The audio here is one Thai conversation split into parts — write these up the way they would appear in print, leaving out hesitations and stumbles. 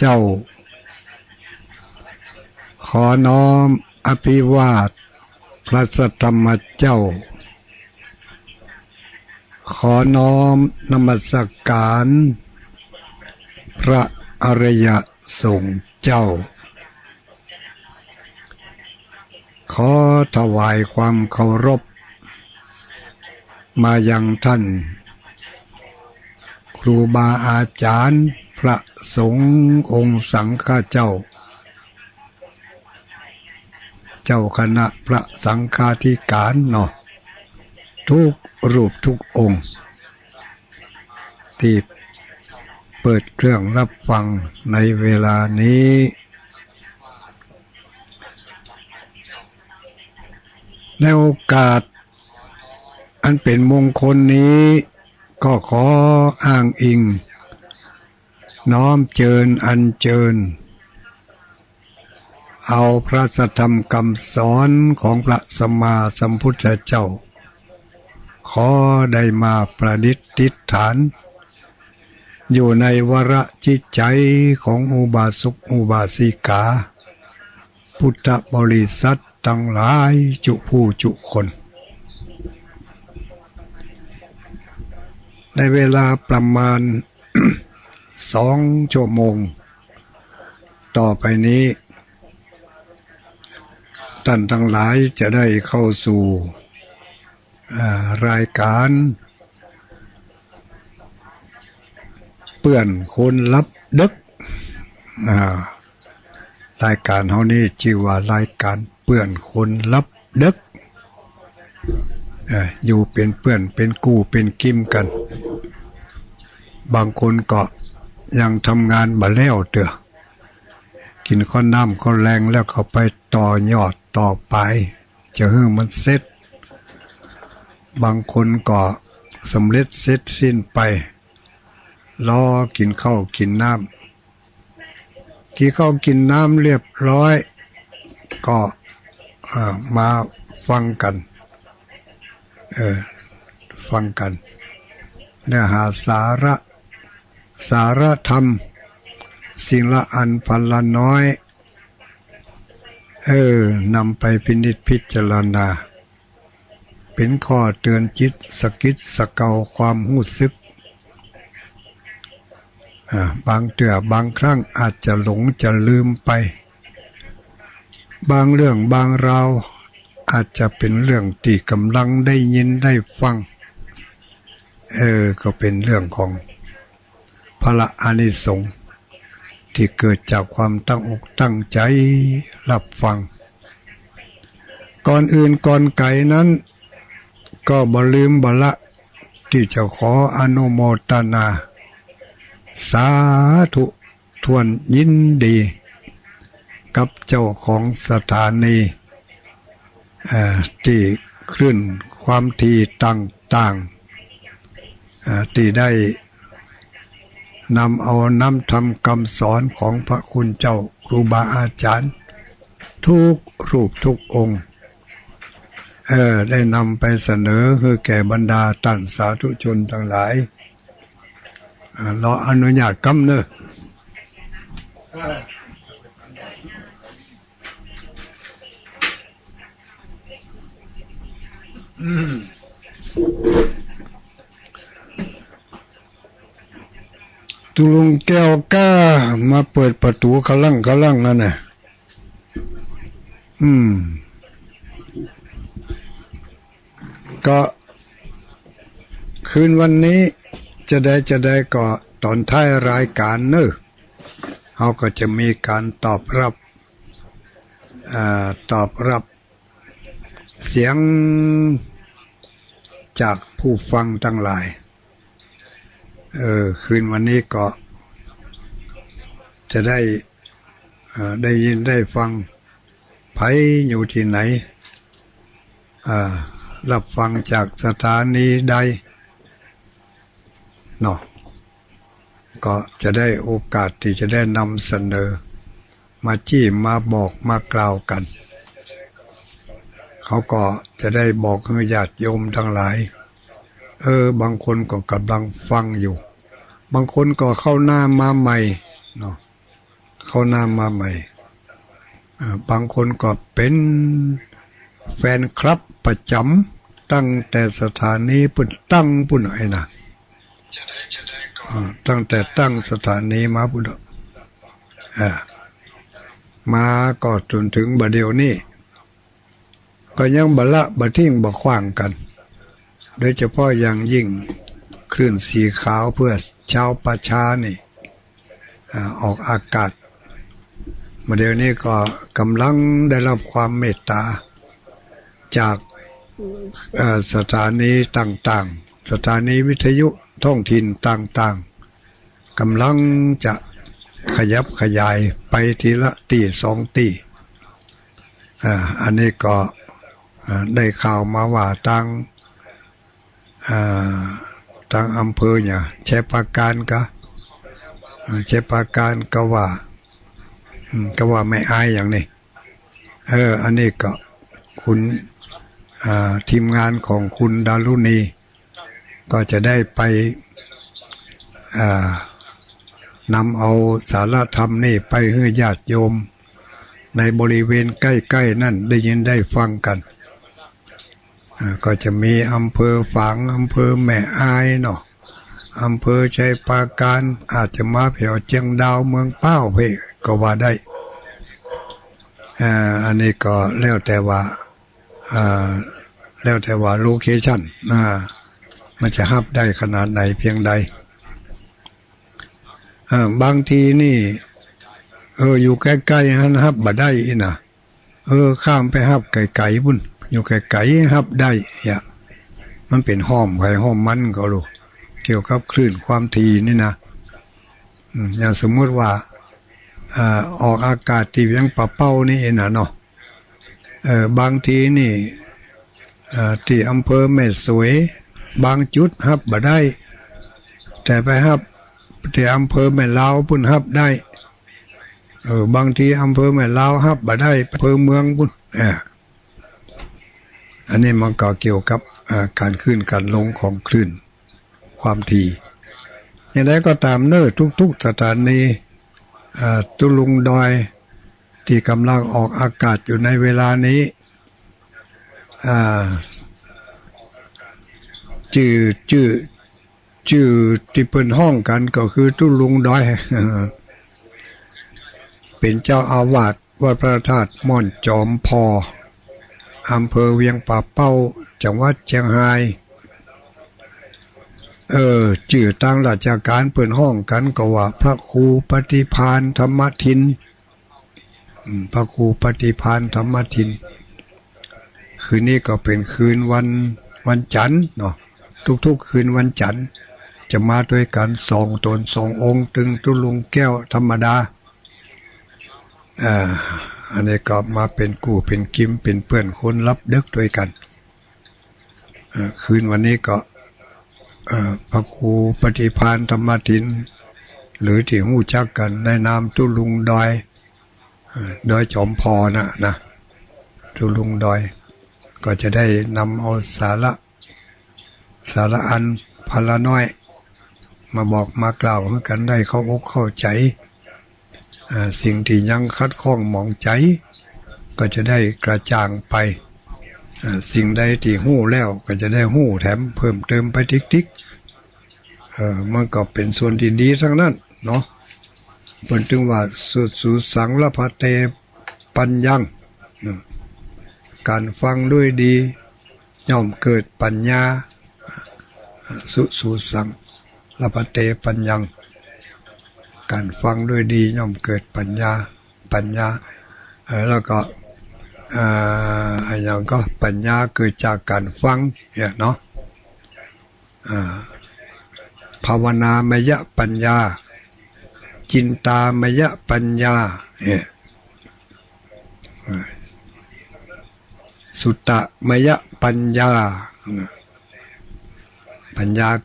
เจ้าขอน้อมอภิวาทพระสัทธรรมเจ้าขอน้อมนมัสการพระอริยสงฆ์เจ้าขอถวายความเคารพมายังท่านครูบาอาจารย์พระสงฆ์องค์สังฆเจ้าคณะพระสังฆาธิการเนาะทุกรูปทุกองค์ที่เปิดเครื่องรับฟังในเวลานี้ในโอกาสอันเป็นมงคลนี้ก็ขออ้างอิงน้อมเชิญอัญเชิญเอาพระสัทธรรมคำสอนของพระสัมมาสัมพุทธเจ้าขอได้มาประดิษฐานอยู่ในวรจิตใจของอุบาสกอุบาสิกาพุทธบริษัททั้งหลายจุผู้จุคนในเวลาประมาณ 2 ชั่วโมงต่อไปนี้ท่านทั้งหลายจะได้เข้าสู่รายการเปื่อนคนรับดึกรายการเฮานี้ชื่อว่ารายการเปื่อนคนรับดึกอยู่เป็นเปื่อนเป็นกู้เป็นกิมกันบางคนก็ยังทำงานบ่แล้วเด้อกินข้าวน้ำข้าวแรงแล้วเขาไปต่อยอดต่อไปจะให้มันเสร็จบางคนก็สำเร็จเสร็จสิ้นไปรอกินข้าวกินน้ำกินข้าวกินน้ำเรียบร้อยก็มาฟังกันฟังกันเนื้อหาสาระธรรมสิ่งละอันพันละน้อยนำไปพินิจพิจารณาเป็นข้อเตือนจิตสะกิดสะเกาความรู้สึกบางเตื่อบางครั้งอาจจะหลงจะลืมไปบางเรื่องบางราวอาจจะเป็นเรื่องที่กำลังได้ยินได้ฟังก็เป็นเรื่องของพระอานิสงส์ที่เกิดจากความตั้งอกตั้งใจรับฟังก่อนอื่นก่อนไกลนั้นก็บ่ลืมบ่ละที่จะขออนุโมทนาสาธุทวนยินดีกับเจ้าของสถานีที่คลื่นความถี่ต่างๆที่ได้นำเอาน้ำธรรมคำสอนของพระคุณเจ้าครูบาอาจารย์ทุกรูปทุกองค์ได้นำไปเสนอให้แก่บรรดาท่านสาธุชนทั้งหลายรออนุญาตกำเนอะตุลุงแก้วก้ามาเปิดประตูขลั่งนั่นน่ะก็คืนวันนี้จะได้ก็ตอนท้ายรายการเนอะเขาก็จะมีการตอบรับเสียงจากผู้ฟังทั้งหลายคืนวันนี้ก็จะได้ยินได้ฟังไผอยู่ที่ไหนรับฟังจากสถานีใดเนาะก็จะได้โอกาสที่จะได้นำเสนอมาจี้มาบอกมากล่าวกันเขาก็จะได้บอกให้ญาติโยมทั้งหลายบางคนก็กำลังฟังอยู่บางคนก็เข้าหน้ามาใหม่เนาะ เข้าหน้ามาใหม่บางคนก็เป็นแฟนคลับประจำตั้งแต่สถานีปุ่นตั้งปุ่นไอ้นะตั้งแต่ตั้งสถานีมาปุ่นมาก็จนถึงบัดเดี๋ยวนี้ก็ยังบละบะทิ้งบะขว้างกันโดยเฉพาะอย่างยิ่งคลื่นสีขาวเพื่อชาวประชานี่ออกอากาศมาเดี๋ยวนี้ก็กำลังได้รับความเมตตาจากสถานีต่างๆสถานีวิทยุท้องถิ่นต่างๆกำลังจะขยับขยายไปทีละตีสองตีอันนี้ก็ได้ข่าวมาว่าทางอำเภอเนี่ยชัยปราการก็ว่าไม่อายอย่างนี้อันนี้ก็คุณทีมงานของคุณดารุณีก็จะได้ไปนำเอาสารธรรมนี่ไปให้ญาติโยมในบริเวณใกล้ๆนั่นได้ยินได้ฟังกันก็จะมีอำเภอฝางอำเภอแม่อายเนาะอำเภอชัยปราการอาจจะมาแถวเชียงดาวเมืองเป้าเพก็ว่าได้อันนี้ก็แล้วแต่ว่าโลเคชั่นมันจะฮับได้ขนาดไหนเพียงใดบางทีนี่อยู่ใกล้ๆฮันฮับบ่ได้นะข้ามไปฮับไกลๆบุ่นอยู่ไกลๆฮับได้อย่ามันเป็นห้อมไข่ห้อมมันก็รู้เกี่ยวกับคลื่นความถี่นี่นะอย่างสมมติว่าออกอากาศที่ยังปะเป้านี่เองนะเนาะบางทีนี่ที่อำเภอแม่สวยบางจุดฮับบ่ได้แต่ไปฮับที่อำเภอแม่ลาวปุ่นฮับได้บางทีอำเภอแม่ลาวฮับบ่ได้อำเภอเมืองปุ่นอันนี้มันก็เกี่ยวกับการขึ้นการลงของคลื่นความถี่อย่างไรก็ตามทุกสถานีตุลุงดอยที่กำลังออกอากาศอยู่ในเวลานี้ชื่อที่เป็นห้องกันก็คือตุลุงดอยเป็นเจ้าอาวาสวัดพระธาตุม่อนจอมพออำเภอเวียงป่าเป้าจังหวัดเชียงรายชื่อตั้งราชการเปิดห้องกันก็ว่าพระครูปฏิภาณธรรมทินพระครูปฏิภาณธรรมทินคืนนี้ก็เป็นคืนวันจันทร์เนาะทุกคืนวันจันทร์จะมาด้วยกัน2 ตน 2 องค์ตึงตุลุงแก้วธรรมดาอันนี้ก็มาเป็นกู่เป็นกิมเป็นเพื่อนคนรับเด็กด้วยกันคืนวันนี้ก็พระครูปฏิภาณธรรมทินหรือที่หู้จักกันในนามตุลุงดอยจอมพอนะตุลุงดอยก็จะได้นำเอาสาระอันพละน้อยมาบอกมากล่าวให้กันได้เข้าอกเข้าใจสิ่งที่ยังคัดข้องหมองใจก็จะได้กระจ่างไปสิ่งใดที่หู้แล้วก็จะได้หู้แถมเพิ่มเติมไปทิกมันก็เป็นส่วนที่ดีทั้งนั้นเนาะเพิ่นถึงว่าสุสังละพะเตปัญญังการฟังด้วยดีย่อมเกิดปัญญาสุสังละพะเตปัญญังการฟังด้วยดีย่อมเกิดปัญญาแล้วก็อย่างก็ปัญญาเกิดจากการฟังเนี่ยเนาะภาวนามยปัญญาจินตามยปัญญาสุตตมยปัญญา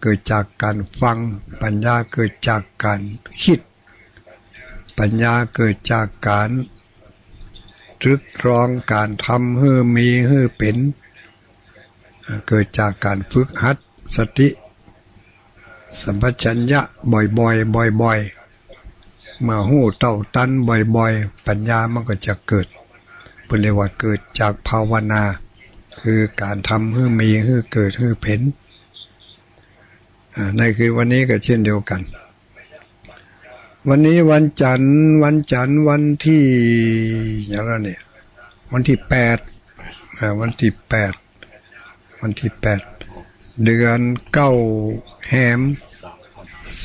เกิดจากการฟังปัญญาเกิดจากการคิดปัญญาเกิดจากการตรึกตรองการทำให้มีให้เป็นเกิดจากการฝึกหัดสติสัมปชัญญะบ่อย เมื่อหู้เต่าตันบ่อยๆปัญญามันก็จะเกิดเป็นเรียกว่าเกิดจากภาวนาคือการทำให้มีให้เกิดให้เห็นในคือวันนี้ก็เช่นเดียวกันวันนี้วันจันทร์วันที่อย่างนั้นเนี่ยวันที่8เดือน9แฮม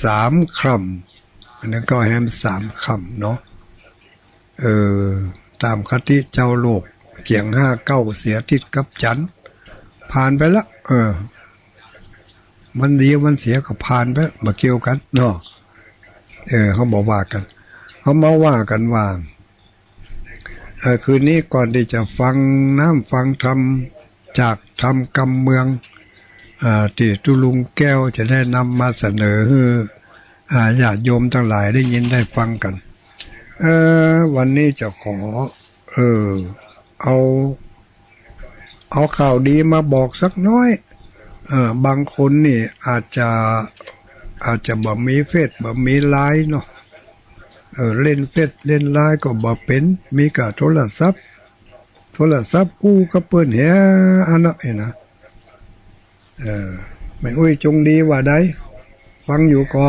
3ค่ำอันนั้นก็แฮม3ค่ำเนาะตามคติเจ้าโลกเกี่ยง59เสียทิศกับจันทร์ผ่านไปละวันดีวันเสียก็ผ่านไปมาเกี่ยวกันเนาะเขาบอกว่ากันเขามาว่ากันว่าคืนนี้ก่อนที่จะฟังฟังธรรมจากธรรมกำเมืองที่ตุลุงแก้วจะได้นำมาเสนอให้ญาติโยมทั้งหลายได้ยินได้ฟังกันวันนี้จะขอเอาข่าวดีมาบอกสักน้อยบางคนนี่อาจจะบ่มีเฟซบ่มีไลน์เนาะเล่นเฟซเล่นไลน์ก็บ่เป็นมีกับโทรศัพท์อู้ก็เปิ้นเหียอันนั้นนะไม่อุ้ยจงดีว่าใดฟังอยู่ก็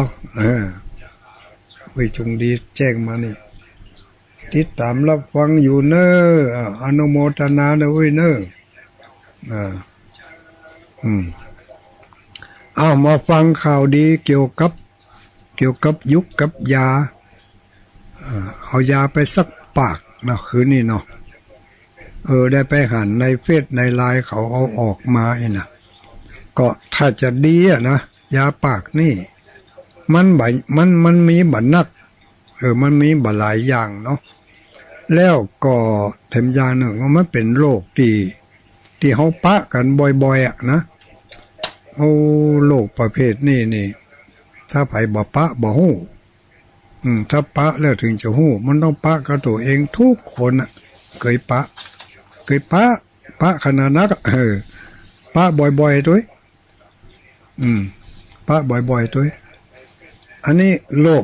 อุ้ยจงดีแจ้งมานี่ติดตามรับฟังอยู่เนออนุโมทนาเนอุ้ยเนเอามาฟังข่าวดีเกี่ยวกับยุคกับยาเอายาไปสักปากนะคืนนี้เนาะได้ไปหันในเฟซในไลน์เขาเอาออกมาไอ้นะก็ถ้าจะดีนะยาปากนี่มันมีบัตรนักมันมีบัตรหลายอย่างเนาะแล้วก็แถมอย่างหนึ่งมันเป็นโรคที่เขาปะกันบ่อยๆนะโรคประเภทนี่ถ้าไผบ่ปะบ่ฮู้ถ้าปะแล้วถึงจะฮู้มันต้องปะกับตัวเองทุกคนเคยปะขนาดนักปะบ่อยๆด้วยปะบ่อยๆด้วยอันนี้โรค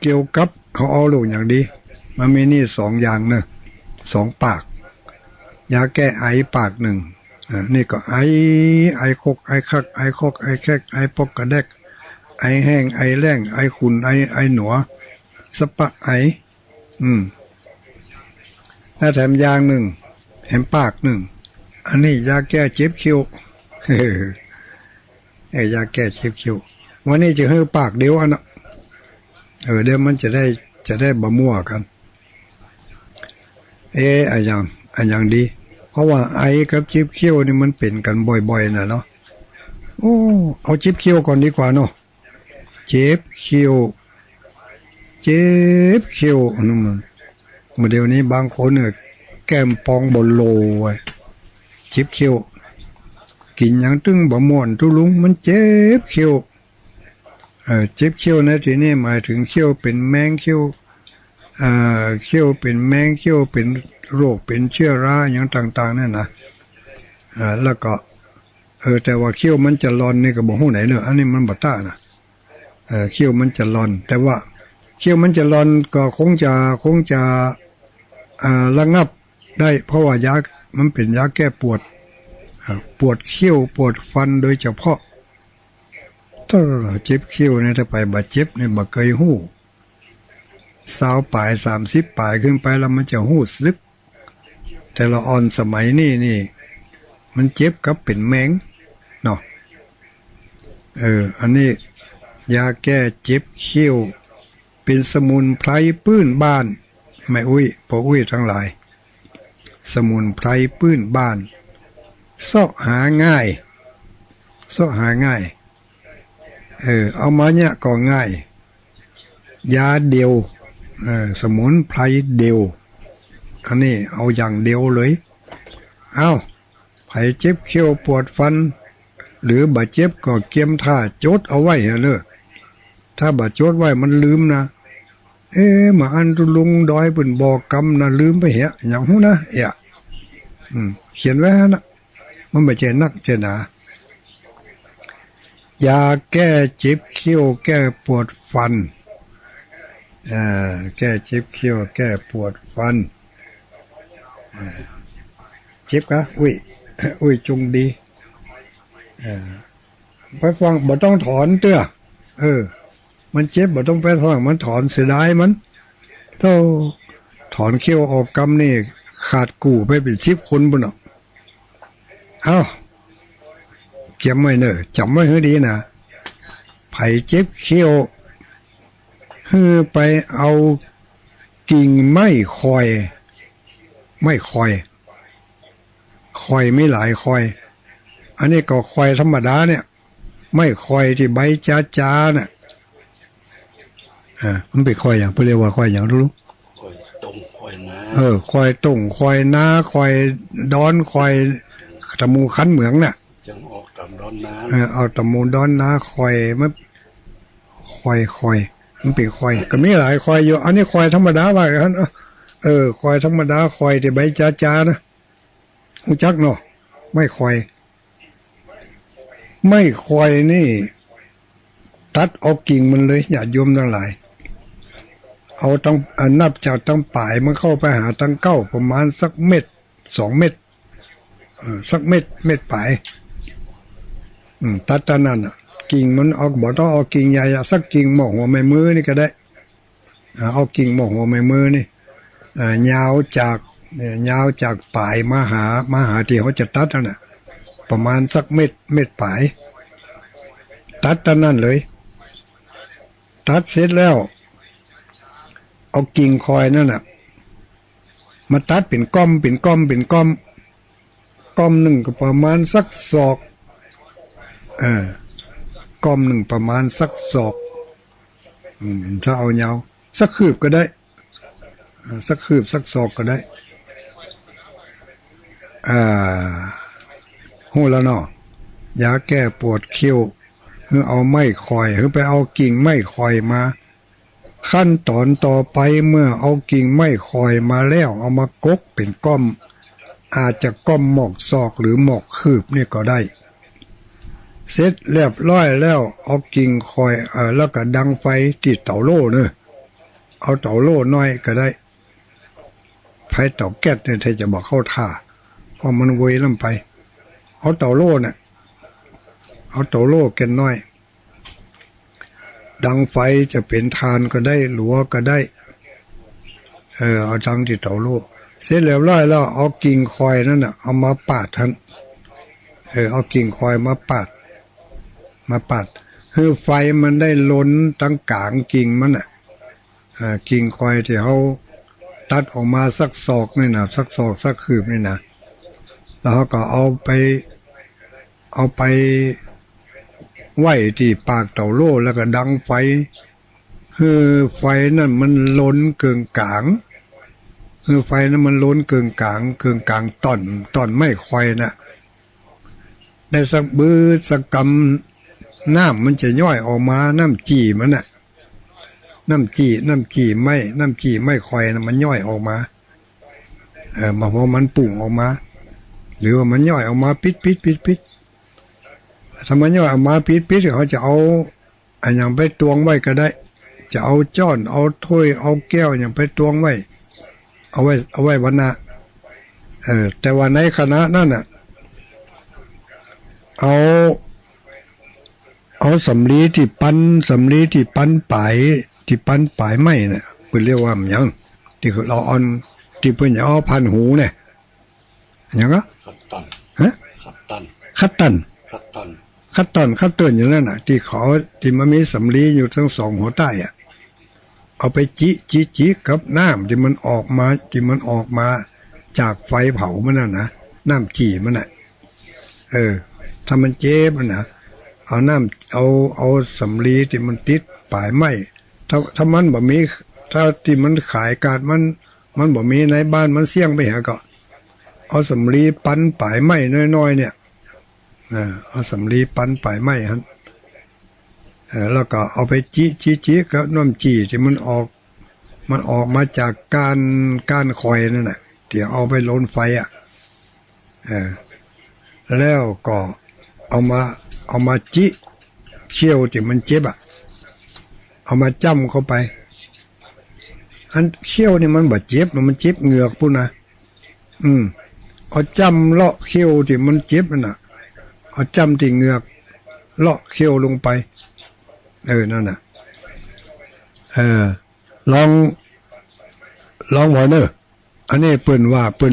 เกี่ยวกับเขาเอาโรคอย่างดีมันมีนี่2อย่างเนอะ2ปากยาแก้ไอปากหนึ่งนี่ก็ไอคกไอคักไอคอกไอแคกไอปกกระแดกไอแห้งไอแรงไอขุนไอหนัวสปะไอถ้าแถมยางหนึ่งแถมปากหนึ่งอันนี้ยาแก้เจ็บคิ้วยาแก้เจ็บคิ้ววันนี้จะให้ปากเดียวอันนะเดี๋ยวมันจะได้บะมั่วกันอันอย่างดีเพราะว่าไอกับเจ็บคิ้วนี่มันเป็นกันบ่อยๆนะเนาะเอาเจ็บคิ้วก่อนดีกว่าเนาะเจ็บคิ้วนั่นมันเดี๋ยวนี้บางคนเนี่ยแก้มปองบนโลไว้เจ็บคิ้วกินอย่างตึงบะม่วนทุลุงมันเจ็บคิ้วเจ็บคิ้วนะทีนี้หมายถึงคิ้วเป็นแมงคิ้วคิ้วเป็นแมงคิ้วเป็นโรคเป็นเชื้อราอย่างต่างๆนั่นนะแล้วก็แต่ว่าคิ้วมันจะร้อนนี่ก็บอกหูไหนเนอะอันนี้มันบัตตานะคิ้วมันจะร้อนแต่ว่าคิ้วมันจะร้อนก็คงจะระงับได้เพราะว่ายามันเป็นยาแก้ปวดเขี้ยวปวดฟันโดยเฉพาะถ้าเจ็บเขี้ยวเนี่ยถ้าไปบาดเจ็บเนี่ยบ่เคยหู้20 ปลาย30 ปลายขึ้นไปแล้วมันจะหู้ซึกแต่ละอ่อนสมัยนี่มันเจ็บกับเป็นแมงเนาะอันนี้ยาแก้เจ็บเขี้ยวเป็นสมุนไพรพื้นบ้านแม่อุ้ยพ่ออุ้ยทั้งหลายสมุนไพรพื้นบ้านเสาะหาง่ายเอามาเนี่ยก็ง่ายยาเดียวสมุนไพรเดียวอันนี้เอาอย่างเดียวเลยไผเจ็บเขี้ยวปวดฟันหรือบาดเจ็บก็เกียมท่าจดเอาไว้เลยถ้าบาดจดไว้มันลืมนะมาอันตุลุงดอยบนบอกกำนะลืมไปเหะอย่างหูนะเขียนไว้นะมันไม่ใช่นักเจนายาแก้เจ็บเขี้ยวแก้ปวดฟัน แก้เจ็บเขี้ยวแก้ปวดฟันเจ็บกะอุ้ย อุ้ยจงดีไปฟังบ่ต้องถอนเตื้อมันเจ็บบ่ต้องไปฟังมันถอนเสียดายมันเท่าถอนเขี้ยวออกกำนี่ขาดกู่ไปเป็น10 คนบุญเนาะเอ้าเก็บไว้เนอะจำไว้ให้ดีนะไผเจ็บเขี้ยวไปเอากิ่งไม้คอยไม่คอยไม่หลายคอยอันนี้ก็คอยธรรมดาเนี่ยไม่คอยที่ใบจ้าๆเนี่ยมันเป็นคอยอย่างเรียกว่าคอยอย่างรู้คอยตรงคอยนาคอยตรงคอยนาคอยดอนคอยตะมูขันเหมืองเนี่ยจังออกตำดอนนาเอาตะมูดอนนาคอยมันคอยมันเป็นคอยก็มีหลายคอยอยู่อันนี้คอยธรรมดาว่ากันคอยธรรมดาคอยที่ใบจ้าๆนะรู้จักเนาะไม่คอยนี่ตัดเอากิ่งมันเลยอย่าโยมทั้งหลายเอาตั้งนับจากตั้งปลายมันเข้าไปหาตั้งเก้าประมาณสักเม็ด2 เม็ดสักเม็ดปลายตัดตอนนั้นกิ่งมันออกบ่ต้องเอากิ่งใหญ่สักกิ่งหมอหัวแม่มือนี่ก็ได้เอากิ่งหมอหัวแม่มือนี่ยาวจากปลายมาหาที่เขาจะตัดนั่นน่ะประมาณสักเม็ดปลายตัดตอนนั้นเลยตัดเสร็จแล้วเอากิ่งคอยนั่นน่ะมาตัดเป็นก้อมหนึ่งก็ประมาณสักศอกก้อมหนึ่งประมาณสักศอกถ้าเอายาวสักคืบก็ได้สักคืบสักศอกก็ได้หูแล้วเนาะยาแก้ปวดเขี้ยวเอาไม้คอยไปเอากิ่งไม้คอยมาขั้นตอนต่อไปเมื่อเอากิ่งไม้คอยมาแล้วเอามากกเป็นก้อมอาจจะก้อมหมอกศอกหรือหมอกคืบนี่ก็ได้เสร็จเรียบร้อยแล้วเอากิ่งคอยแล้วก็ดังไฟติดเตาโล่เนอะเอาเตาโล่น้อยก็ได้ไฟเตาแก๊สเนี่ยถ้าจะบอกเข้าท่าพอมันเวยลำไปเอาเตาโล่เนี่ยเอาเตาโล่แก่นน้อยดังไฟจะเป็นทานก็ได้หลัวก็ได้เอาดังที่เตาโล่เสร็จเรียบร้อยแล้วเอากิ่งคอยนั่นน่ะเอามาปาดท่านเอากิ่งคอยมาปาดคือไฟมันได้ล้นตั้งกลางกิ่งมันน่ะกิ่งคอยที่เขาตัดออกมาสักศอกนี่นะสักศอกสักคืบนี่นะแล้วเขาก็เอาไปไว้ที่ปากเตาโล่แล้วก็ดังไฟคือไฟนั่นมันล้นเกินกลางคือไฟนั้นมันล้นเกินกลางต้นไม่ควายน่ะได้สักบื้อสักกำน้ำมันจะย่อยออกมาน้ำจีมันน่ะน้ำจีไม่ควายนะมันย่อยออกมามาพอมันปุ่งออกมาหรือว่ามันย่อยออกมาปิดถ้ามันย่อยออกมาปิดเขาจะเอาอย่างไปตวงไว้ก็ได้จะเอาจ้อนเอาถ้วยเอาแก้วอย่างไปตวงไว้เอาไว้วันน่ะแต่ว่าในคณะนั่นน่ะเอาสำลีที่ปั้นปลายไม้น่ะเพิ่นเรียกว่าหยังที่เราเอาที่เพิ่นจะเอาพันหูเนี่ยหยังอ่ะคัตตันอย่างนั้นน่ะที่เขาที่มันมีสำลีอยู่ทั้ง2หัวใต้อ่ะเอาไปจิกับน้ำที่มันออกมาจากไฟเผามันน่ะนะน้ำจีมันน่ะถ้ามันเจ็บมันน่ะเอาสำลีที่มันติดปลายไม้ถ้ามันบ่มีถ้าที่มันขายกาดมันบ่มีในบ้านมันเสี่ยงไปหาก็เอาสำลีปั้นปลายไม้น้อยๆเนี่ยเอาสำลีปั้นปลายไม้ฮะแล้วก็เอาไปจิกับน้ำจีที่มันออกมาจากการคอยนั่นน่ะที่เอาไปลนไฟอ่ะแล้วก็เอามาจิเขี้ยวที่มันเจ็บอ่ะเอามาจ้ำเข้าไป อันเขี้ยวนี่มันบาดเจ็บมันเจ็บเหงือกพุ่นนะเอาจำเลาะเขี้ยวที่มันเจ็บน่ะเอาจำที่เหงือกเลาะเขี้ยวลงไปนั่นน่ะลองบ่เนอะอันนี้เปิ้นว่าเปิ้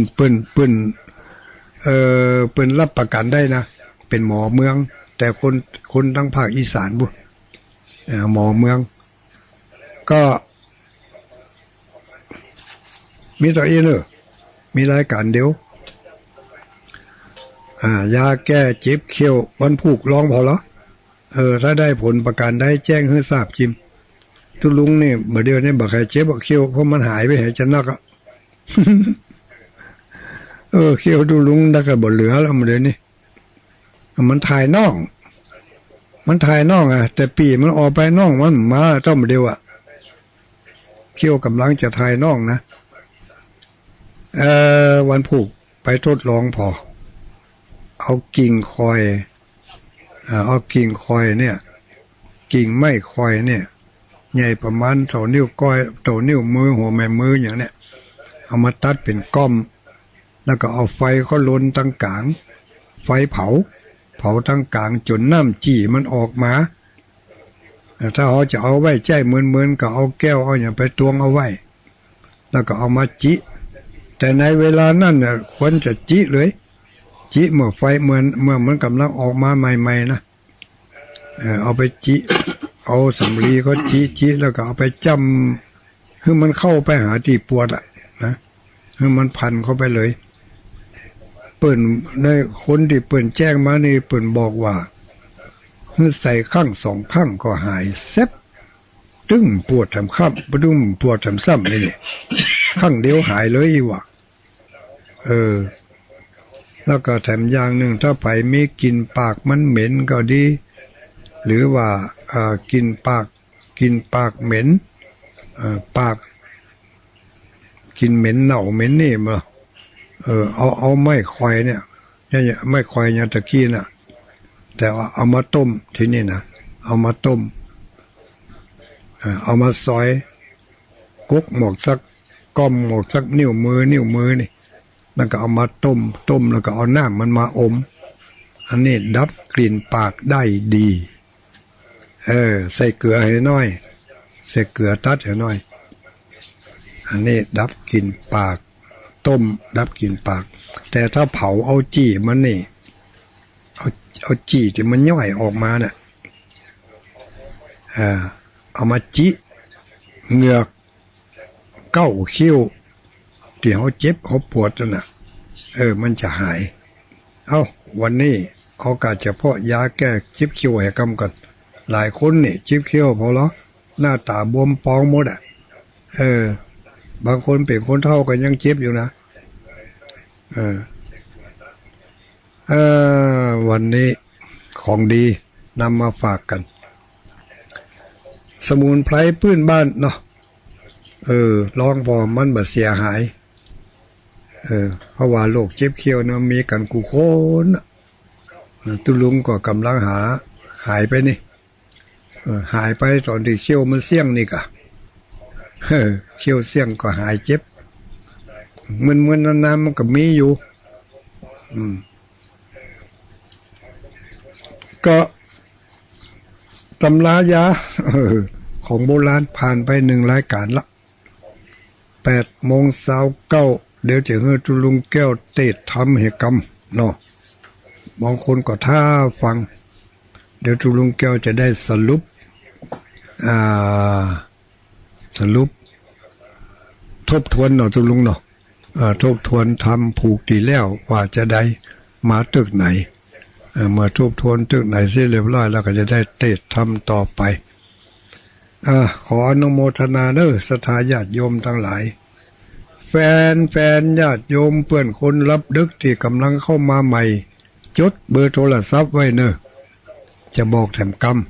นรับประกันได้นะเป็นหมอเมืองแต่คนทั้งภาคอีสานบุหมอเมืองก็มีตัวเองเนอะมีรายการเดียวยาแก้เจ็บเขี้ยววันผูกลองพอแล้วถ้าได้ผลประกันได้แจ้งให้ทราบจิมทุลุงนี่เมื่อเดียวนี้บอกใครเจ็บบอกเขี้ยวเพราะมันหายไปหายจะนักอ่ะ เขี้ยวทุลุงได้ก็บ่เหลือแล้วเมื่อเดียวนี้มันถ่ายน่องแต่ปีมันออกไปน่องมันมาต้องเมื่อเดียวอ่ะเขี้ยวกำลังจะถ่ายน่องนะวันผูกไปทดลองพอเอากิ่งคอยเนี่ยกิ่งไม้คอยเนี่ยใหญ่ประมาณเท่านิ้วก้อยเท่านิ้วมือหัวแม่มืออย่างเนี้ยเอามาตัดเป็นก้อมแล้วก็เอาไฟเขาลนตั้งกลางไฟเผาตั้งกลางจนน้ำจี่มันออกมาถ้าเขาจะเอาไว้ใจเหมือนก็เอาแก้วเอาอย่างไปตวงเอาไว้แล้วก็เอามาจิแต่ในเวลานั้นเนี่ยควรจะจิเลยจิเมื่อไฟเมื่อมันกำลังออกมาใหม่ๆนะเอาไปจิ เอาสำลีก็จิแล้วก็เอาไปจ้ำให้มันเข้าไปหาที่ปวดอ่ะนะให้มันพันเข้าไปเลยเปิ่นได้คนที่เปิ่นแจ้งมานี่เปิ่นบอกว่าใส่ข้าง2ข้างก็หายเซ็บตึ้งปวดทำข้ามตึ้งปวดทำซ้ำนี่ข้างเดียวหายเลยว่ะแล้วก็แถมอย่างหนึ่งถ้าไปมีกลิ่นปากมันเหม็นก็ดีหรือว่ากินปากเหม็นปากกินเหม็นเน่าเหม็นนี่มาเอาไม้ควายเนี่ยไม้ควายเนี่ยตะกี้น่ะแต่ว่าเอามาต้มที่นี่นะเอามาต้มเอามาซอยกุ๊กหมกสักก้อมหมกสักนิ้วมือนี่แล้วก็เอามาต้มแล้วก็เอาน้ำมันมาอมอันนี้ดับกลิ่นปากได้ดีใส่เกลือให้น้อยใส่เกลือตัดให้น้อยอันนี้ดับกลิ่นปากต้มดับกลิ่นปากแต่ถ้าเผาเอาจี้มันนี่เอาจี้ที่มันย่อยออกมาเนี่ยเอามาจิเหงือกเก้าคิ้วที่เขาเจ็บเขาปวดนั่นน่ะมันจะหายวันนี้เขากะเฉพาะยาแก้เจ็บคิ้วให้กำก่อนหลายคนนี่เจ็บคิ้วพอแล้วหน้าตาบวมปองหมดอ่ะบางคนเป็นคนเฒ่าก็ยังเจ็บอยู่นะวันนี้ของดีนำมาฝากกันสมุนไพรพื้นบ้านเนาะลองพอมันบ่เสียหายเพราะว่าโรคเจ็บเคี้ยวเนี่ยมีกันกูโคนตุลุงก็กำลังหายไปนี่หายไปตอนที่เคี้ยวมันเสี่ยงนี่กะเคี้ยวเสี่ยงก็หายเจ็บมึนๆนานๆมันก็มีอยู่ก็ตำรายาของโบราณผ่านไป1รายการละ8:29เดี๋ยวจะให้ตุลุงแก้วเตศทำเหตุกรรมเนาะบางคนก็ท่าฟังเดี๋ยวตุลุงแก้วจะได้สรุปทบทวนเนาะตุลุงเนาะทบทวนทำผูกตีแล้วว่าจะได้มาตึกไหนเมื่อทบทวนตึกไหนเสร็จเรียบร้อยแล้วก็จะได้เตศทำต่อไปขออนุโมทนาเด้อศรัทธาญาติโยมทั้งหลายแฟนญาติโยมเพื่อนคนรับดึกที่กำลังเข้ามาใหม่จดเบอร์โทรศัพท์ไว้เนอะจะบอกแถมกรรม093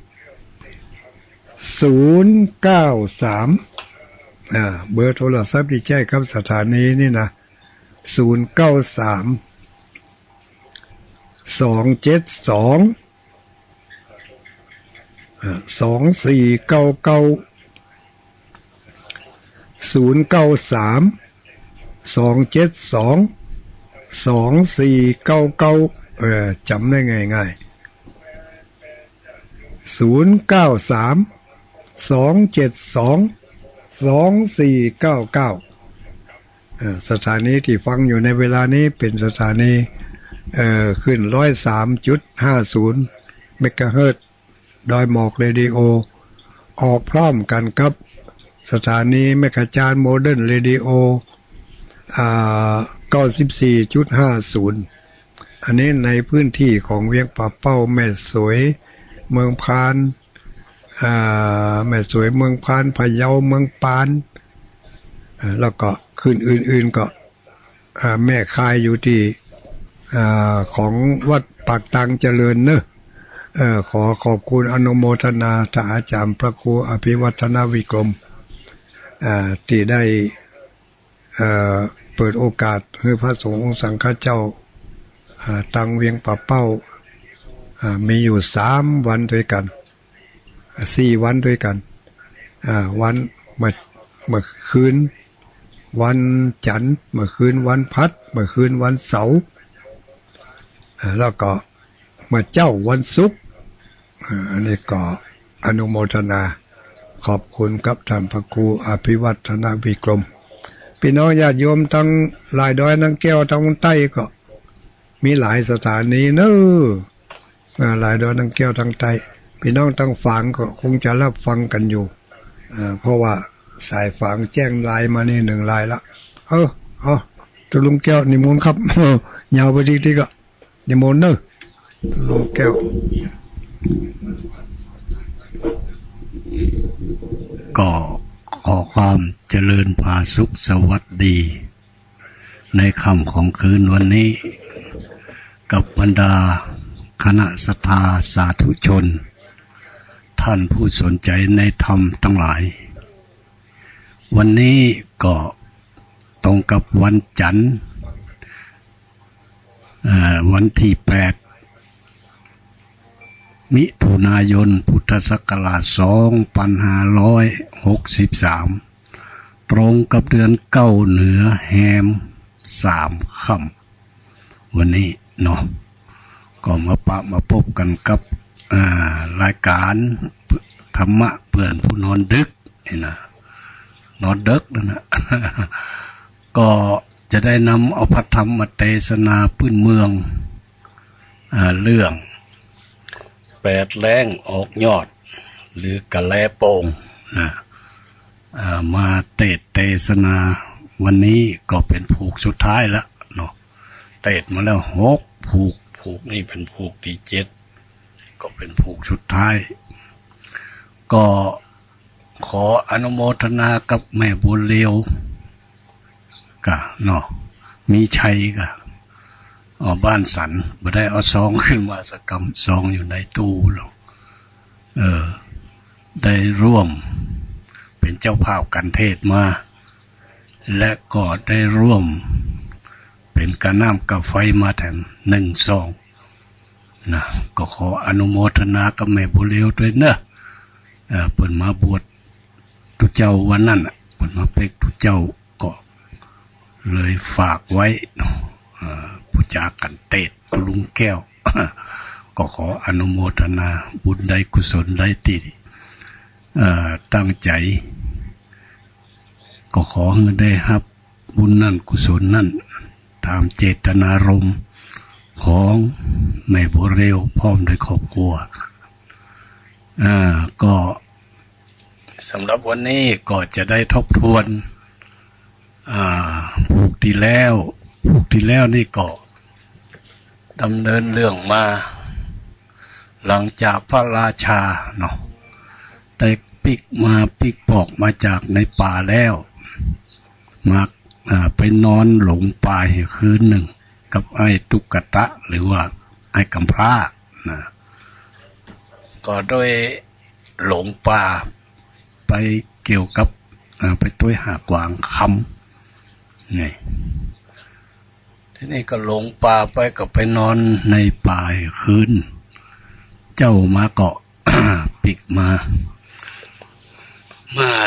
เบอร์โทรศัพท์ที่แจ้งกับสถานีนี่นะ093 272 2499 093 272 2499จำได้ง่ายๆ093 272 2499สถานีที่ฟังอยู่ในเวลานี้เป็นสถานีขึ้น103.50 เมกะเฮิรตซ์ดอยหมอกเรดิโอออกพร้อมกันครับสถานีแม่ขจานโมเดิร์นเรดิโอ94.50 อันนี้ในพื้นที่ของเวียงป่าเป้าแม่สวยเมืองพานแม่สวยเมืองพานพะเยาเมืองปานแล้วก็คืนอื่นๆก็แม่คายอยู่ที่ของวัดปากตังเจริญเนอะขอขอบคุณอนุโมทนาท่านอาจารย์พระครูอภิวัฒนวิกรมที่ได้เปิดโอกาสให้พระสงฆ์สังฆเจ้าตังเวียงป่าเป้ามีอยู่3 วันด้วยกัน4 วันด้วยกันวันเมื่อคืนวันจันทร์เมื่อคืนวันพัดเมื่อคืนวันเสาร์แล้วก็มาเจ้าวันศุกร์อันนี้ก็อนุโมทนาขอบคุณกับท่านพระครูอภิวัฒนวิกรมพี่น้องญาติโยมทั้งหลายดอยทั้งแก้วทั้งใต้ก็มีหลายสถานีเนอะหลายดอยทั้งแก้วทั้งใต้พี่น้องทั้งฝั่งก็คงจะรับฟังกันอยู่เพราะว่าสายฝั่งแจ้งไลน์มานี่1 ไลน์ละตุลุงแก้วนิมนต์ครับยาวไปทีก็นิมนต์เนอะตุลุงแก้วก็ขอความเจริญพาสุขสวัสดีในค่ำของคืนวันนี้กับบรรดาคณะศรัทธาสาธุชนท่านผู้สนใจในธรรมทั้งหลายวันนี้ก็ตรงกับวันจันทร์วันที่8 มิถุนายนพุทธศักราช2563ตรงกับเดือน9เหนือแฮม3 ค่ำวันนี้เนาะก็มาพบกันกับรายการธรรมะเพื่อนผู้นอนดึกนี่นะนอนดึกนะ ก็จะได้นำเอาพระธรรมเทศนาพื้นเมืองเรื่อง8 แล้งออกยอดหรือกะแลโปงมาเทศนาวันนี้ก็เป็นผูกสุดท้ายแล้วเนาะเทศมาแล้ว6 ผูกนี่เป็นผูกที่7ก็เป็นผูกสุดท้ายก็ขออนุโมทนากับแม่บุญเลียวกะเนาะมีชัยกะบ้านสันบ่ได้เอาซองขึ้นมาสักกำซองอยู่ในตู้หรอกได้ร่วมเป็นเจ้าภาพกันเทศมาและก็ได้ร่วมเป็นกระน้ำกับไฟมาแถม1 ซองนะก็ขออนุโมทนากับแม่บุญเลียวด้วยเนอะเปิดมาบวชทุกเจ้าวันนั้นเปิดมาเป็กทุกเจ้าก็เลยฝากไว้ผู้จากันเทศตุลุงแก้ว ก็ขออนุโมทนาบุญใดกุศลใดที่ตั้งใจก็ขอให้ได้รับบุญนั่นกุศลนั่นตามเจตนารมณ์ของแม่บัวเร็วพร้อมด้วยครอบครัวก็สำหรับวันนี้ก็จะได้ทบทวนผูกที่แล้วนี่ก็ดำเนินเรื่องมาหลังจากพระราชาเนาะได้ปิกปอกมาจากในป่าแล้วมาไปนอนหลงป่าคืนหนึ่งกับไอ้ตุกตะหรือว่าไอ้กำพร้านะก็โดยหลงป่าไปเกี่ยวกับไปต้วยหากวางคำนี่ทีนี้ก็หลงป่าไปก็ไปนอนในป่าคืนเจ้ามาเกาะ ปิกมา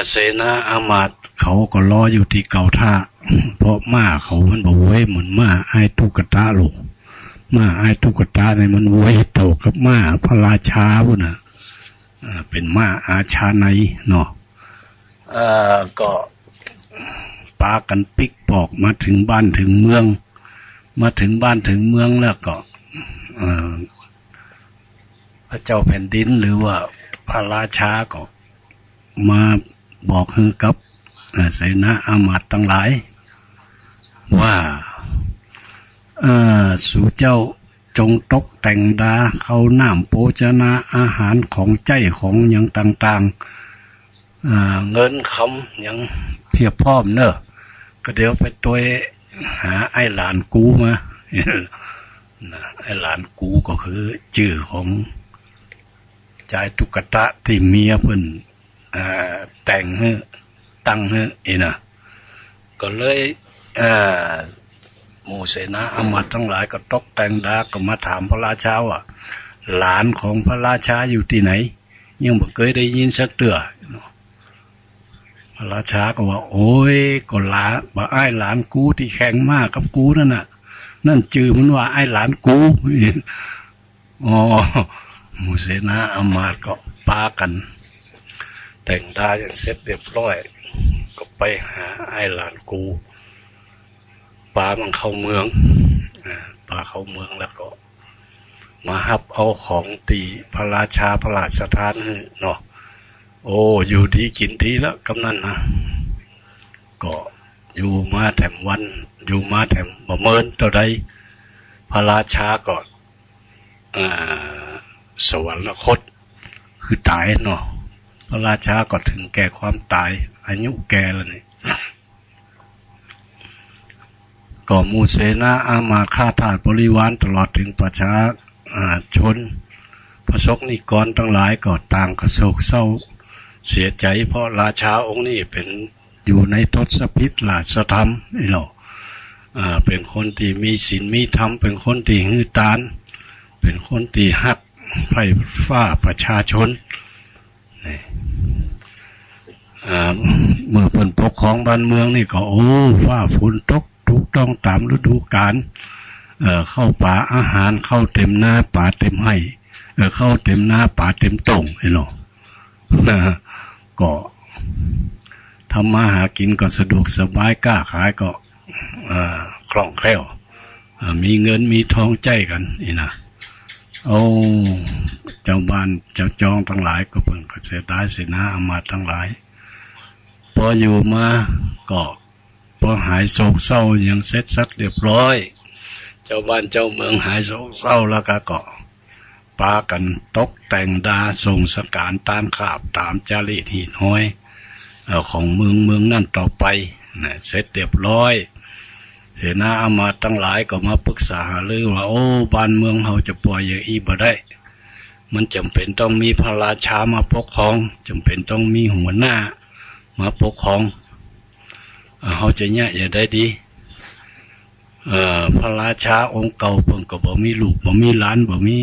เสนาอามาตย์ เขาก็รออยู่ที่เก่าท่าเพราะม้าเขามันบอกเว้ยเหมือนม้าไอ้ตุกตาลูกม้าไอ้ตุกตาในมันเว้ยโตกับม้าพระราชาบุน่ะเป็นม้าอาชาในเนาะก็ปากันปิกปอกมาถึงบ้านถึงเมืองมาถึงบ้านถึงเมืองแล้วก็พระเจ้าแผ่นดินหรือว่าพระราชาก็มาบอกคือกับเสนาอามาตย์ทั้งหลายว่าสู่เจ้าจงตกแต่งดาเข้าน้ำโภชนาอาหารของใจของอย่างต่างๆเงินคำอย่างเพียบพร้อมเนอะก็เดี๋ยวไปตัวหาไอ้หลานกูมาไอ้หลานกูก็คือชื่อของชายตุกตะที่เมียเพิ่นแต่งให้ตั้งให้นะก็เลยหมู่เสนาอามาตย์ทั้งหลายก็ตกแต่งดาก็มาถามพระราชาว่าหลานของพระราชาอยู่ที่ไหนยังบ่เคยได้ยินสักเตือพระราชาก็ว่าโอ้ยก็หลานว่าไอ้หลานกูที่แข็งมากกับกูนั่นน่ะนั่นจื่อมันว่าไอ้หลานกูอ๋อหมู่เสนาอามาตย์ก็ปากันแต่งดาอย่างเสร็จเรียบร้อยก็ไปหาไอ้หลานกูปามันเข้าเมืองปาเข้าเมืองแล้วก็มาฮับเอาของตีพระราชาพระราชทานเนาะโอ้อยู่ดีกินดีแล้วกำนันนะก็อยู่มาแถมวันอยู่มาแถมบ่เมินเท่าใดพระราชาก็สวรรคตคือตายเนาะพระราชาก็ถึงแก่ความตายอายุแก่แล้วนี่ก็หมู่เสนาอามาตย์ข้าทาสบริวารตลอดถึงประชาชนพระสงฆ์นิกรทั้งหลายก็ต่างกระโศกเศร้าเสียใจเพราะราชาองค์นี้เป็นอยู่ในทศพิธราชธรรมนี่เนาะเป็นคนที่มีศีลมีธรรมเป็นคนที่หื้อตานเป็นคนที่ฮักไพร่ฟ้าประชาชนเมื่อเป็นปกครองบ้านเมืองนี่ก็โอ้ฟ้าฝนตกถูกต้องตามฤดูกาลเข้าป่าอาหารเข้าเต็มหน้าป่าเต็มให้เข้าเต็มหน้าป่าเต็มตรงไอ้เนาะก็ทำมาหากินก็สะดวกสบายกล้าขายก็คล่องแคล่วมีเงินมีทองใจกันนี่นะโอ้เจ้าบ้านเจ้าจองทั้งหลายก็เพิ่งก็เสียดายเสนาอามาตย์ทั้งหลายพออยู่มาก็พอหายโศกเศร้าอย่างเสร็จสักเรียบร้อยเจ้าบ้านเจ้าเมืองหายโศกเศร้าแล้วก็ปากันตกแต่งดาส่งสการตามขาบตามจารีตหีน้อยของเมืองนั่นต่อไปนะเสร็จเรียบร้อยเสนาอามาตย์ทั้งหลายก็มาปรึกษาหารือว่าโอ้บ้านเมืองเราจะปล่อยอย่างอีบ่ได้มันจำเป็นต้องมีพระราชามาปกครองจำเป็นต้องมีหัวหน้ามาปกครองเขาจะเนี่ยอย่าได้ดีพระราชาองค์เก่าเพิ่งก็บ่มีลูกบ่มีหลานบ่มี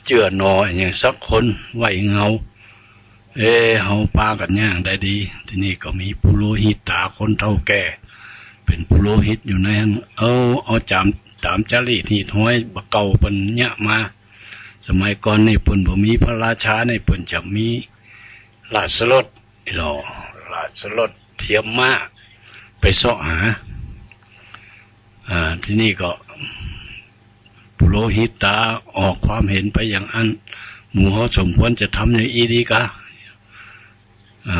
เจือนออย่างสักคนไหวเงาเฮาปากันย่างได้ดีที่นี่ก็มีปุโรหิตตาคนเฒ่าแก่เป็นปุโรหิตอยู่ในนั้นเอาตามจารีตที่ห้อยบ่เก่าเพิ่นเนี่ยมาสมัยก่อนนี่เพิ่นบ่มีพระราชาในเพิ่นจะมีราชรถราชรถเทียมมาไปเสาะหาที่นี่ก็ปุโรหิตตาออกความเห็นไปอย่างอันหมู่เขาสมควรจะทำอย่างอีดีกะ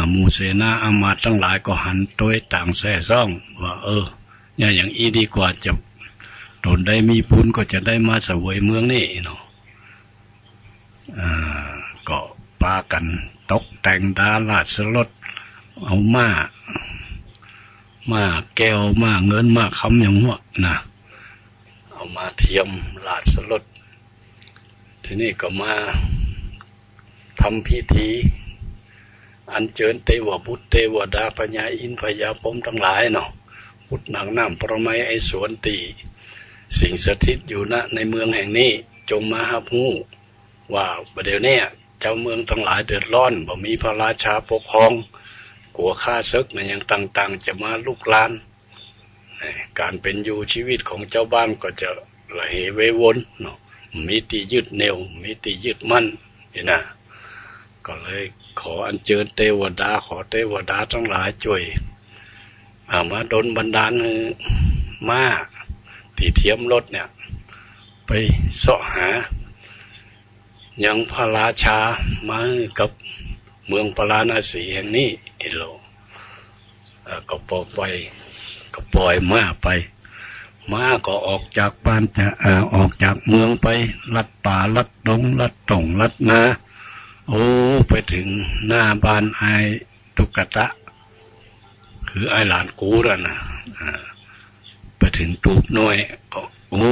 หมู่เสนาอามาตย์ทั้งหลายก็หันตัวต่างแซ่ซ่องว่าอย่างอีดีกว่าจะตนได้มีบุญก็จะได้มาเสวยเมืองนี่เนาะก็ปากันตกแต่งดาราชรถเอามาแก้วมาเงินมาคำอย่างหัวนะเอามาเทียมราชรถทีนี้ก็มาทำพิธีอัญเชิญเทวบุตรเทวดาพญาอินทร์พญาพรหมทั้งหลายเนาะพุทธนางน้ำประไมไอสวนตีสิ่งสถิตอยู่ณในเมืองแห่งนี้จงมาหาผู้ว่าประเดี๋ยวนี้เจ้าเมืองทั้งหลายเดือดร้อนบ่มีพระราชาปกครอง กลัวข้าศึกนะยังต่างๆจะมาลุกลานการเป็นอยู่ชีวิตของเจ้าบ้านก็จะระเหเววนเนาะมีตียึดเหนี่ยวมีตียึดมั่นนี่นะก็เลยขออัญเชิญเทวดาขอเทวดาทั้งหลายช่วยมาดลบันดาลมาที่เทียมรถเนี่ยไปเสาะหายังพระราชามากับเมืองพาราณสีแห่งนี้เอโลก็ปล่อยม้าไปม้าก็ออกจากบ้านจะออกจากเมืองไปลัดป่าลัดดงลัดตงลัดนาโอ้ไปถึงหน้าบ้านไอ้ตุกตะคือไอ้หลานกูแล้วนะไปถึงตูบน้อยก็โอ้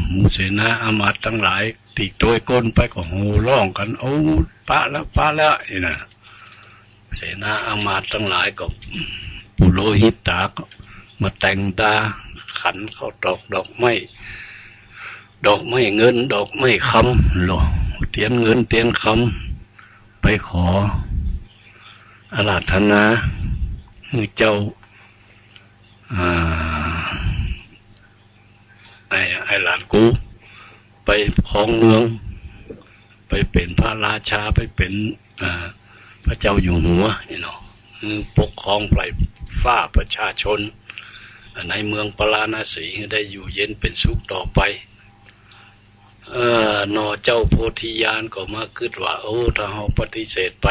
หมูเสนาอามาตย์ทั้งหลายตีโดยก้นไปก็โห่ร้องกันโอ้ปะแล้วนี่นะเสนาอามาตย์ทั้งหลายก็ปุโรหิตตาก็มาแต่งตาขันเข้าดอกไม้เงินดอกไม้คำหรอเตียนเงินเตียนคำไปขออาราธนาเจ้าไอ้หลานกูไปครองเมืองไปเป็นพระราชาไปเป็นพระเจ้าอยู่หัวนี่เนาะปกครองไพร่ฟ้าประชาชนในเมืองปาราณสีได้อยู่เย็นเป็นสุขต่อไปนอเจ้าโพธิญาณก็มาคิดว่าโอ้ถ้าเราปฏิเสธไป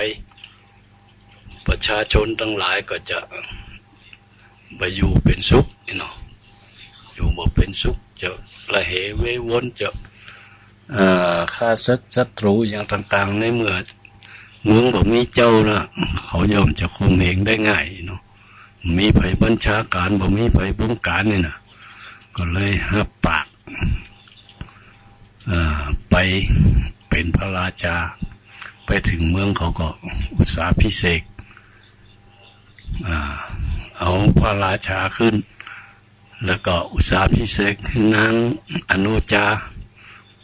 ประชาชนทั้งหลายก็จะไปอยู่เป็นสุขนี่เนาะอยู่บ่เป็นสุขจะระเหเววนจะฆ่าศึกศัตรูอย่างต่างๆในเมื่อเมืองบ่มีเจ้านะเขาย่อมจะคุมเหงได้ง่ายเนาะมีไผบัญชาการบ่มีไผบงการนี่นะก็เลยรับปากไปเป็นพระราชาไปถึงเมืองเขาก็อุตสาหพิเศษเอาพระราชาขึ้นแล้วก็อุตสาหพิเศษนางอนุจา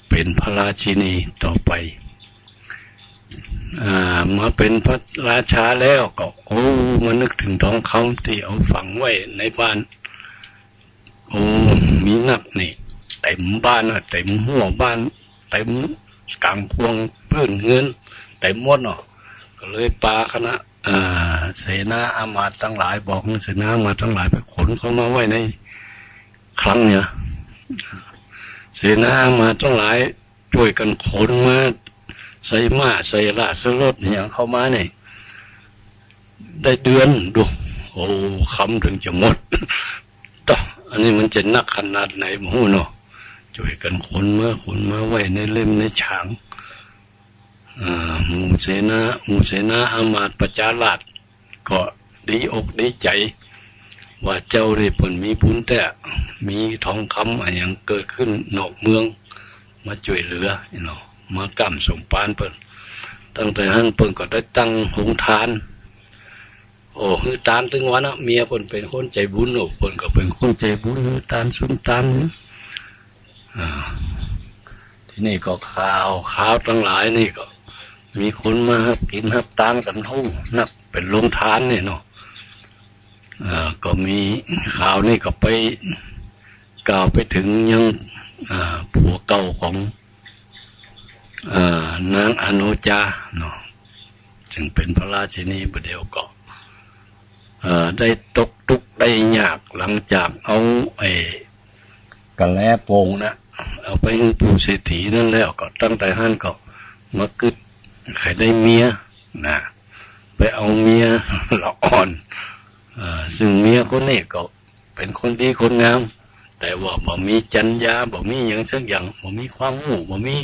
เป็นพระราชินีต่อไปมาเป็นพระราชาแล้วก็โอ้มานึกถึงทองคำที่เอาฝังไว้ในบ้านโอ้มีนักนี่เต็มบ้านเต็มหัวบ้านเต็มกลางพวงเพื่อนเงินเต็มหมดเนาะก็เลยปาคณะเสนาอามาตย์ทั้งหลายบอกเสนาอามาตย์ทั้งหลายไปขนเขามาไว้ในคลังเนี่ยเสนาอามาตย์ทั้งหลายช่วยกันขนมาใส่ม้าใส่ราชรถอย่างเข้ามาเนี่ยได้เดือนดูโอ้คำถึงจะหมดต่ออันนี้มันจะนักขนาดไหนหมูเนาะช่วยกันขนมาไว้ในเล่มในฉางหมู่เสนาอามาตย์ประชาราษฎร์ก็ดีอกดีใจว่าเจ้าได้ผลมีบุญแต่มีทองคำอะไรอย่างเกิดขึ้นนอกเมืองมาช่วยเหลือเนาะมากำสมปานเปิ้นตั้งแต่นั้นเปิ้นก็ได้ตั้งหงทานโอ้ฮือตานถึงวันนะเมียเปิ้นเป็นคนใจบุญโอ้เปิ้นก็เป็นคนใจบุญฮือตานสุนตานที่นี่ก็ข่าวทั้งหลายนี่ก็มีคนมากินฮับตานกันทุ่งนักเป็นโรงทานเนี่ยเนาะก็มีข่าวนี่ก็ไปกล่าวไปถึงยังผัวเก่าของนางอนุจาเนาะจึงเป็นพระราชินีประเดี๋ยวก็ได้ตกทุกข์ได้ยากหลังจากเอากระแลโป่งนะเอาไปให้ปู่เศรษฐีนั่นแล้วก็ตั้งแต่ท่านก็มาคึดใครได้เมียนะไปเอาเมียละอ่อนซึ่งเมียคนนี้ก็เป็นคนดีคนงามแต่ว่าบ่มีจรรยาบ่มีอย่างสักอย่างบ่มีความรู้บ่มี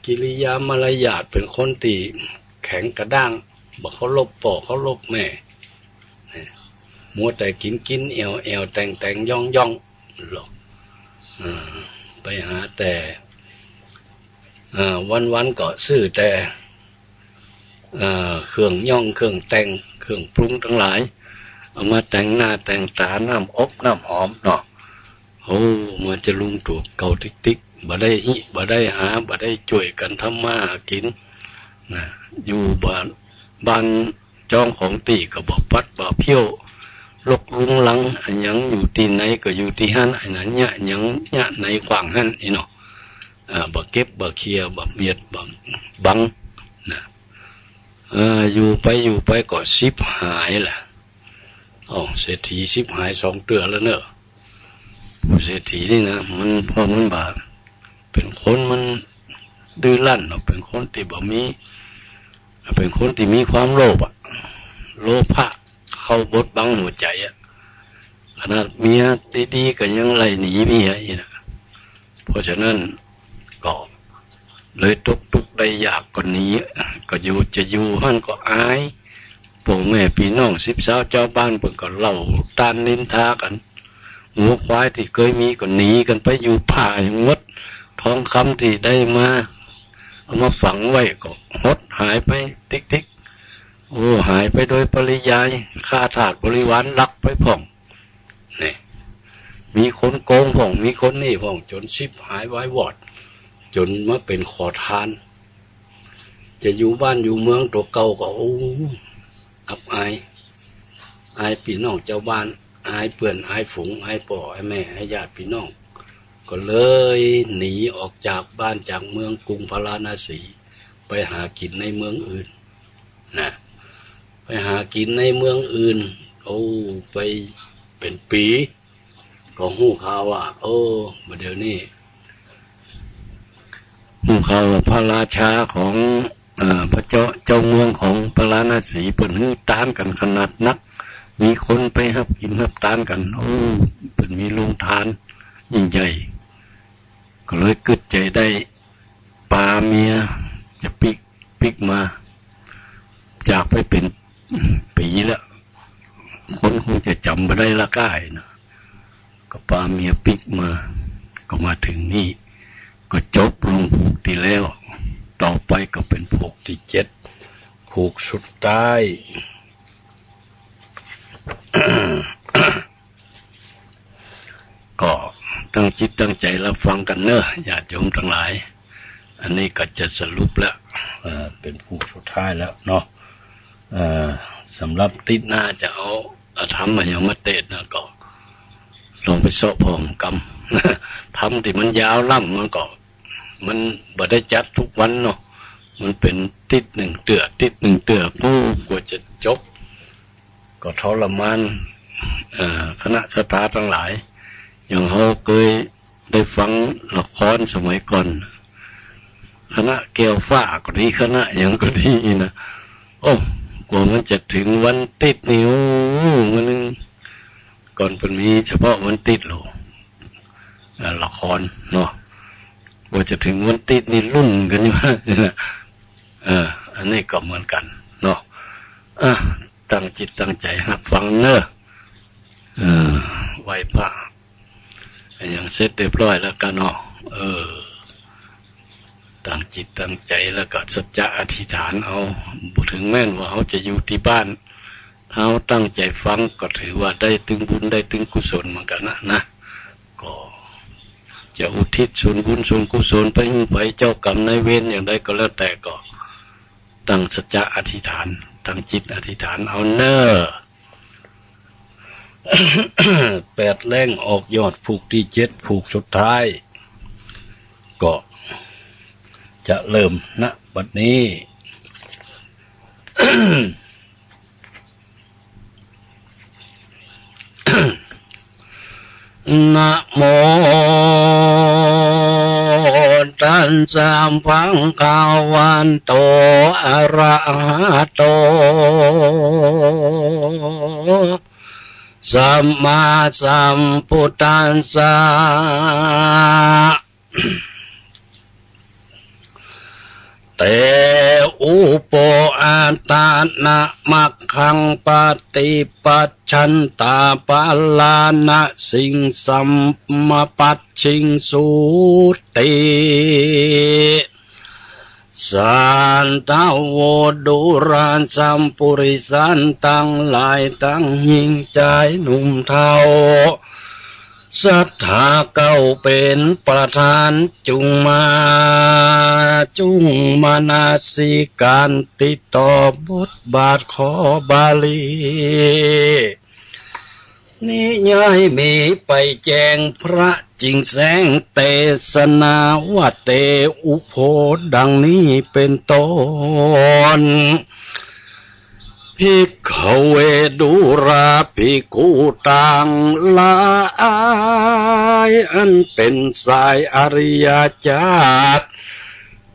กิริยามารยาทเป็นคนตีแข็งกระด้างบอกเขาลบป่อเขาลบแม่มัวแต่กินเอวแต่งย่องหรอกไปหาแต่วันก็ซื้อแต่เครื่องย่องเครื่องแต่งเครื่องปรุงทั้งหลายเอามาแต่งหน้าแต่งตาน้ำอบน้ำหอมเนาะโอ้มาจะลุงถูกเก่าติ๊กบ่ได้หาบ่ได้ช่วยกันทำมาหากินนะอยู่บ้าน จองของตีก็บอกปัดบอกเพี้ยวลกลุงลังอันยังอยู่ที่ไหนก็อยู่ที่หันอันนั้นเนี่ยยังเนี่ยในกว้างหันอีเนาะบ่เก็บบ่เคลียบ่เมียดบ่บังนะอยู่ไปก็สิบหายแหละเศรษฐีสิบหาย2 เดือนแล้วเนอะผู้เศรษฐีนี่นะมันพอมันบาเป็นคนมันดื้อรั้นเป็นคนที่บ่มีเป็นคนที่มีความโลภโลภะเข้าบดบังหัวใจขนาดเมียดีๆก็ยังไล่หนีเมียอีกนะเพราะฉะนั้นก็เลยทุกได้ยากกว่านี้ก็จะอยู่หันก็อายพ่อแม่พี่น้อง10 เจ้าบ้านเพิ่นก็เล่าตานนินทากันหัวควายที่เคยมีก็หนีกันไปอยู่ป่าอย่างงดทองคำที่ได้มาเอามาฝังไว้ก็หดหายไปติ๊กหายไปโดยปริยายข้าทาสบริวารลักไปพ่องนี่มีคนโกงพ่องมีคนนี่พ่องจนชิบหายไว้วอดจนมาเป็นขอทานจะอยู่บ้านอยู่เมืองตัวเก่าก็อับอายพี่น้องเจ้าบ้านอายเพื่อนอายฝูงอายพ่ออายแม่อายญาติพี่น้องก็เลยหนีออกจากบ้านจากเมืองกรุงพาราณสีไปหากินในเมืองอื่นนะไปหากินในเมืองอื่นไปเป็นปีก็หู้ข่าวว่ามาเดี๋ยวนี้หู้ข่าวว่าพระราชาของพระเจ้าเมืองของพาราณสีเปิ่นฮื้อต้านกันขนาดนักมีคนไปหับกินหับต้านกันเปิ่นมีโรงทานยิ่งใหญ่ก็เลยกึดใจได้ปาเมียจะปิกมาจากไปเป็นปีแล้วคนคงจะจำไม่ได้ละก้ายนะก็ปาเมียปิกมาก็มาถึงนี่ก็จบลงผูกที่แล้วต่อไปก็เป็นผูกที่7ผูกสุดท้าย ก็ตั้งจิตตั้งใจรับฟังกันเนอะญาติโยมทั้งหลายอันนี้ก็จะสรุปแล้วเป็นผูกสุดท้ายแล้วเนาะสำหรับติดหน้าจะเอาทำมาอย่างมาเตะนะก็ลองไปสอบพองกรรม ทำที่มันยาวล่ำมันก็มันบ่ได้จัดทุกวันเนาะมันเป็นติด1 เดือนผู้กว่าจะจบก็ทรมานคณะสตาทั้งหลายอย่างเขาเคยได้ฟังละครสมัยก่อนคณะแก้วฟ้าก็ดีคณะอย่างก็ดีนะกว่ามันจะถึงวันติดนี่มันก่อนเป็นมีเฉพาะวันติดหรอละครเนาะกว่าจะถึงวันติดนี่รุ่นกันอยู่นะอันนี้ก็เหมือนกันเนาะตั้งจิตตั้งใจรับฟังเนอะไหว้พระอย่างเสร็จเรียบร้อยแล้วกันเนาะตั้งจิตตั้งใจแล้วก็สัจจะอธิษฐานเอาถึงแม้นว่าเขาจะอยู่ที่บ้านถ้าเขาตั้งใจฟังก็ถือว่าได้ถึงบุญได้ถึงกุศลเหมือนกันนะก็จะอุทิศส่วนบุญส่วนกุศลไปให้ไปเจ้ากรรมนายเวรอย่างใดก็แล้วแต่ก็ตั้งสัจจะอธิษฐานตั้งจิตอธิษฐานเอาเนอะ 8 แรงออกยอดผูกที่7ผูกสุดท้ายก็จะเริ่มณบัดนี้ นะโมตัสสะภะคะวะโตอะระหะโตสัมมาสัมพุทธัสสะเตอุปอาตานะมัคคังปฏิปัจฉันตาปาลานะสิงสัมมาปัจฉิงสุติสันตโวดุราสัมปุริสันตั้งหลายตั้งยิ่งใจหนุ่มเทา ศรัทธาเก้าเป็นประธานจุงมานาสิการติดต่อบทบาทขอบาลีนิยายมีไปแจงพระจิงแสงเตสนาว่าเตอุโพดังนี้เป็นต้นภิกขเวดุราภิกขุตังหลายอันเป็นสายอริยจาต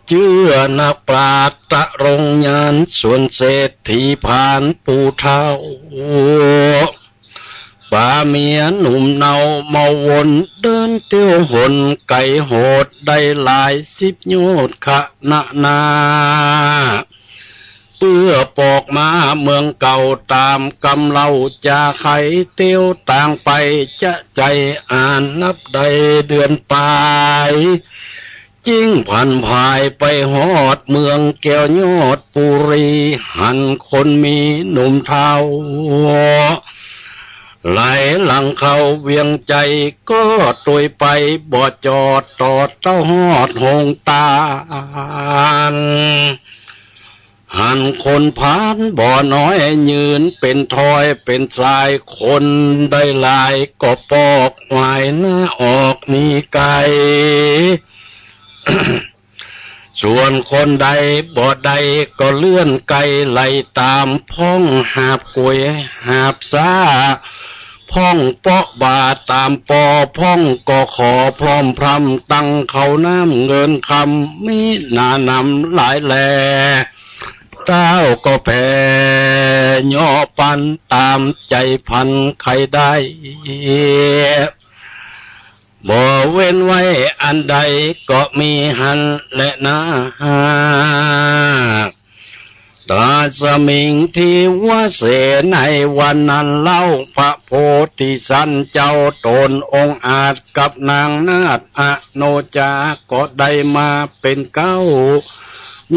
เชื่อนักปราชญ์ตะรงญาณส่วนเศรษฐีผ่านปูเท่าป่าเมียหนุ่มเนาเมาวนเดินเตี้ยวหนไก่โหดได้หลาย10 โยชน์ขณะนาเพื่อปอกมาเมืองเก่าตามกำเล่าจาไขเตี้ยวต่างไปจะใจอ่านนับได้เดือนปลายจิ้งพันภายไปหอดเมืองแก้วยอดปุรีหันคนมีหนุ่มเทาไหลหลังเขาเวียงใจก็ตุยไปบ่จอดตอดเต้าหอดหงตาลหันคนผ่านบ่อน้อยยืนเป็นทอยเป็นสายคนได้ลายก็ปอกหวายหน้าออกนี่ไกล ส่วนคนใดบ่ใดก็เลื่อนไกลไหลตามพ้องหาบกวยหาบซาพ้องเปาะบาตามปอพ้องก็ขอพร้อมพรำตั้งเขาน้ำเงินคำมีหน้านำหลายแลเต้าก็แผ่ย่อปันตามใจพันใครได้บ่เว้นไว้อันใดก็มีหันและนาตาสมิงที่ว่าเสในวันนั้นเล่าพระโพธิสัตว์เจ้าตนองค์อาจกับนางนาถอโนจาก็ได้มาเป็นเก้า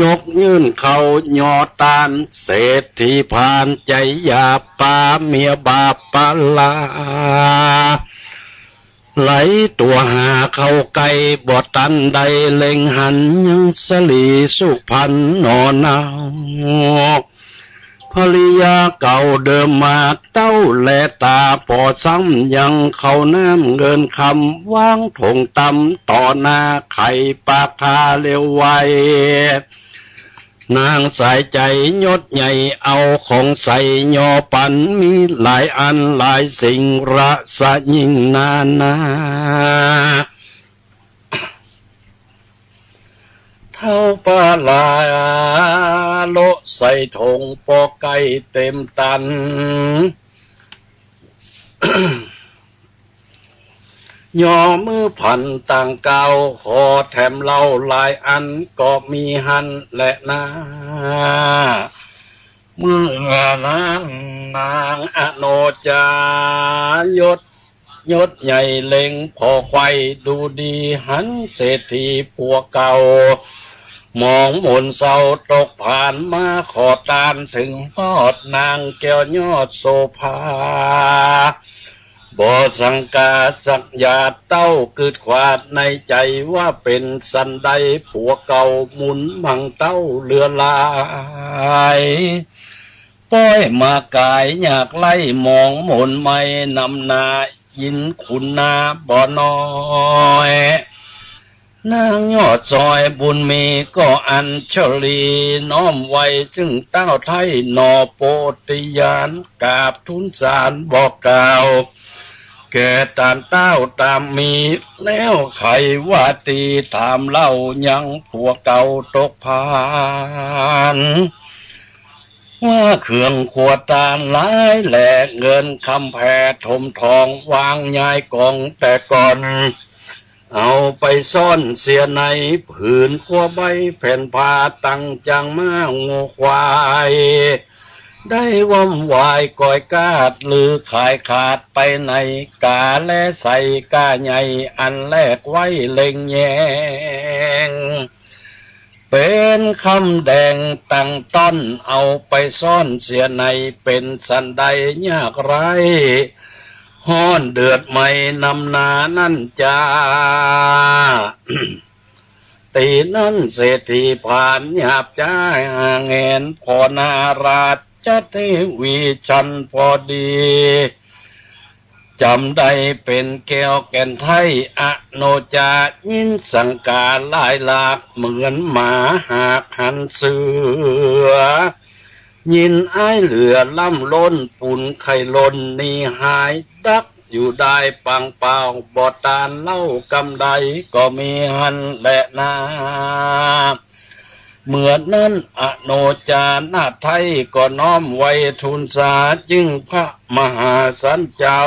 ยกยื่นเขายอตานเศรษฐีผ่านใจหยาปาเมียบาปปาลาไหลตัวหาเข้าไกลบ่ตันใดเล็งหันยังสลีสุพันนอนเอาภริยาเก่าเดิมมาเต้าแลตาพอซ้ำยังเขาน้ำเงินคำวางถงตำต่อหน้าไข่ปากทาเร็วไวนางสายใจยศใหญ่เอาของใส่ยอปันมีหลายอันหลายสิ่งระสะยิ่งนานาเท่าปลาลาโลใส่ถงปอไก่เต็มตัน ย่อมือพันต่างเก่าขอแถมเล่าหลายอันก็มีหันและนาเมื่อนั้นนางอโนจายศใหญ่เล็งพอไข่ดูดีหันเศรษฐีผัวเก่ามองมนเศร้าตกผ่านมาขอตานถึงฮอดนางแก้วยอดโสภาบ่สังกาสักยาเต้าเกิดขวาดในใจว่าเป็นสันใดผัวเก่าหมุนบังเต้าเลือลายป้อยมากายอยากไล่มองหมนไม่นำนายินคุณนาบ่น้อยนางยอดซอยบุญมีก็อัญชลีน้อมไว้จึงเต้าไทยนอโปติยานกราบทุนสารบอกกล่าวแก่ตานเต้าตามมีแล้วไขว่าตีถามเล่ายังผัวเก่าตกพานว่าเครื่องขวดตาลหลายแหลกเงินคำแผ่ถมทองวางย้ายกองแต่ก่อนเอาไปซ่อนเสียในผืนขั้วใบแผ่นผ้าตั้งจังมางูควายได้ว่ำวายก่อยกาดหรือขายขาดไปในกาและใส่กาใหญ่อันแรกไว้เล็งแยงเป็นคำแดงตั้งต้นเอาไปซ่อนเสียในเป็นสันใดยากไร ฮ้อนเดือดไม่นำนานั่นจ้า ตีนั่นเศรษฐีผ่านหยาบจ้าเงินพอนาราชจะเทวีชันพอดีจำได้เป็นแก้วแก่นไทยอโนจายินสังกาลายหลากเหมือนหมาหากหันเสือยินไอเหลือล่ำล้นปุ่นไข่ล้นนี่หายดักอยู่ได้ปังเปล่าบอดตานเล่ากำใดก็มีหันและนาเมื่อนั้นอโนจานาไทยก็น้อมไว้ทูลสาจึงพระมหาสันเจ้า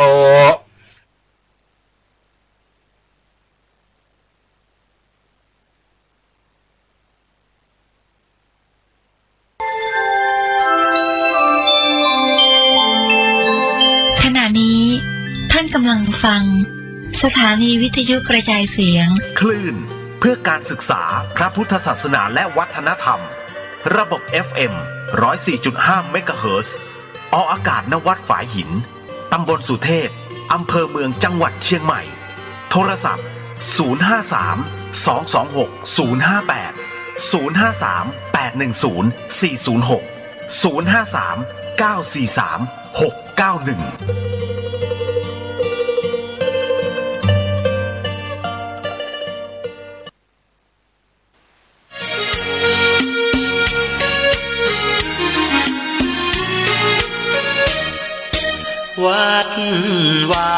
ขณะนี้ท่านกำลังฟังสถานีวิทยุกระจายเสียงคลื่นเพื่อการศึกษาพระพุทธศาสนาและวัฒนธรรมระบบ FM 104.5 เมกะเฮิรตซ์ออกอากาศณวัดฝายหินตำบลสุเทพอำเภอเมืองจังหวัดเชียงใหม่โทรศัพท์053 226 058 053 810 406 053 943 691วัดวา